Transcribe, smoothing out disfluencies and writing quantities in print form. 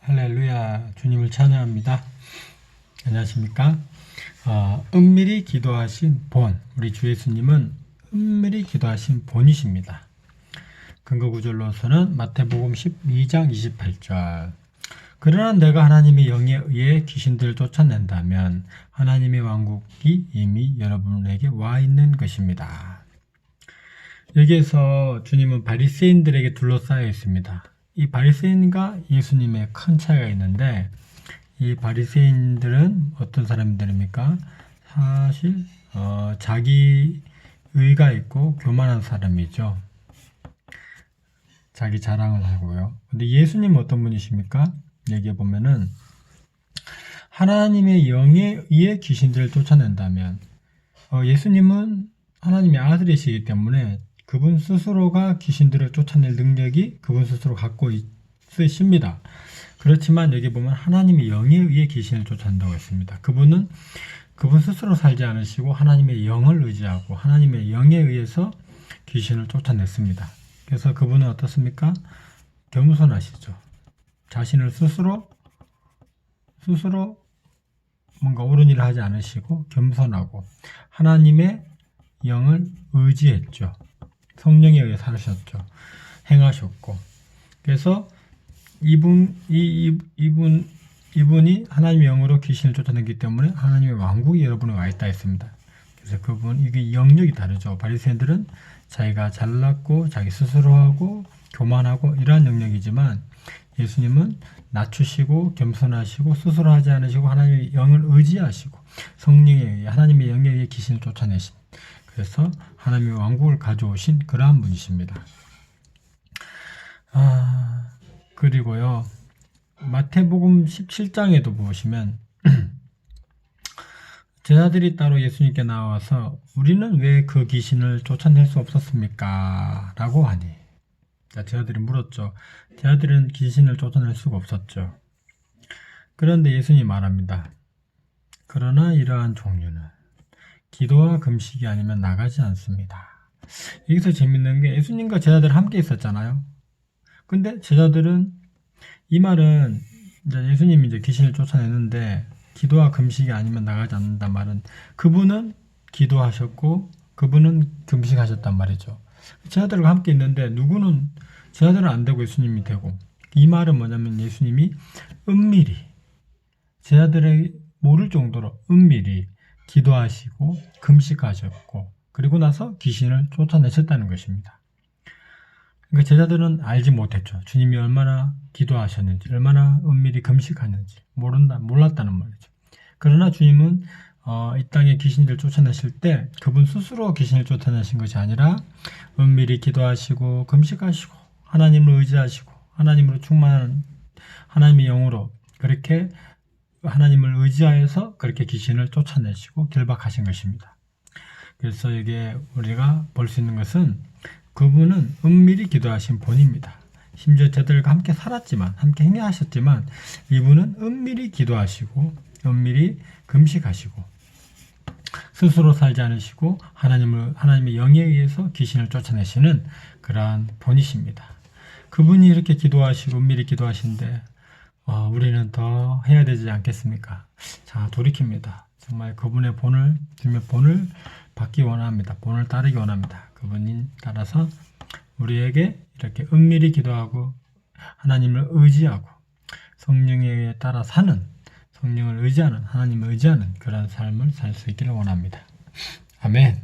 할렐루야, 주님을 찬양합니다. 안녕하십니까? 은밀히 기도하신 본, 우리 주 예수님은 은밀히 기도하신 본이십니다. 근거구절로서는 마태복음 12장 28절. 그러나 내가 하나님의 영에 의해 귀신들을 쫓아낸다면 하나님의 왕국이 이미 여러분에게 와 있는 것입니다. 여기에서 주님은 바리새인들에게 둘러싸여 있습니다. 이 바리새인과 예수님의 큰 차이가 있는데, 이 바리새인들은 어떤 사람들입니까? 사실 자기 의가 있고 교만한 사람이죠. 자기 자랑을 하고요. 근데 예수님은 어떤 분이십니까? 여기에 보면은 하나님의 영에 의해 귀신들을 쫓아낸다면, 예수님은 하나님의 아들이시기 때문에 그분 스스로가 귀신들을 쫓아낼 능력이 그분 스스로 갖고 있으십니다. 그렇지만 여기 보면 하나님의 영에 의해 귀신을 쫓아낸다고 했습니다. 그분은 그분 스스로 살지 않으시고 하나님의 영을 의지하고 하나님의 영에 의해서 귀신을 쫓아냈습니다. 그래서 그분은 어떻습니까? 겸손하시죠. 자신을 스스로 뭔가 옳은 일을 하지 않으시고 겸손하고 하나님의 영을 의지했죠. 성령에 의해 살으셨죠. 행하셨고. 그래서 이분이 하나님의 영으로 귀신을 쫓아내기 때문에 하나님의 왕국이 여러분에 와 있다 했습니다. 그래서 이게 영역이 다르죠. 바리새인들은 자기가 잘났고 자기 스스로 하고 교만하고 이러한 영역이지만 예수님은 낮추시고 겸손하시고 스스로 하지 않으시고 하나님의 영을 의지하시고 성령에 의해 하나님의 영에 의해 귀신을 쫓아내신, 그래서 하나님의 왕국을 가져오신 그러한 분이십니다. 그리고요, 마태복음 17장에도 보시면 제자들이 따로 예수님께 나와서 우리는 왜 그 귀신을 쫓아낼 수 없었습니까? 라고 하니, 제자들이 물었죠. 제자들은 귀신을 쫓아낼 수가 없었죠. 그런데 예수님이 말합니다. 그러나 이러한 종류는 기도와 금식이 아니면 나가지 않습니다. 여기서 재밌는 게 예수님과 제자들 함께 있었잖아요. 근데 제자들은, 이 말은 이제 예수님이 이제 귀신을 쫓아내는데 기도와 금식이 아니면 나가지 않는단 말은 그분은 기도하셨고 그분은 금식하셨단 말이죠. 제자들과 함께 있는데 누구는 제자들은 안 되고 예수님이 되고, 이 말은 뭐냐면 예수님이 은밀히 제자들이 모를 정도로 은밀히 기도하시고 금식하셨고 그리고 나서 귀신을 쫓아내셨다는 것입니다. 그러니까 제자들은 알지 못했죠. 주님이 얼마나 기도하셨는지, 얼마나 은밀히 금식하는지 몰랐다는 말이죠. 그러나 주님은 이 땅에 귀신들을 쫓아내실 때 그분 스스로 귀신을 쫓아내신 것이 아니라 은밀히 기도하시고 금식하시고 하나님을 의지하시고 하나님으로 충만한 하나님의 영으로 그렇게 하나님을 의지하여서 그렇게 귀신을 쫓아내시고 결박하신 것입니다. 그래서 이게 우리가 볼 수 있는 것은 그분은 은밀히 기도하신 본입니다. 심지어 저들과 함께 살았지만, 함께 행하셨지만 이분은 은밀히 기도하시고 은밀히 금식하시고 스스로 살지 않으시고 하나님의 영에 의해서 귀신을 쫓아내시는 그러한 본이십니다. 그분이 이렇게 기도하시고 은밀히 기도하시는데 우리는 더 해야 되지 않겠습니까? 자, 돌이킵니다. 정말 그분의 본을 받기 원합니다. 본을 따르기 원합니다. 그분이 따라서 우리에게 이렇게 은밀히 기도하고 하나님을 의지하고 성령에 따라 사는, 성령을 의지하는, 하나님을 의지하는 그런 삶을 살 수 있기를 원합니다. 아멘.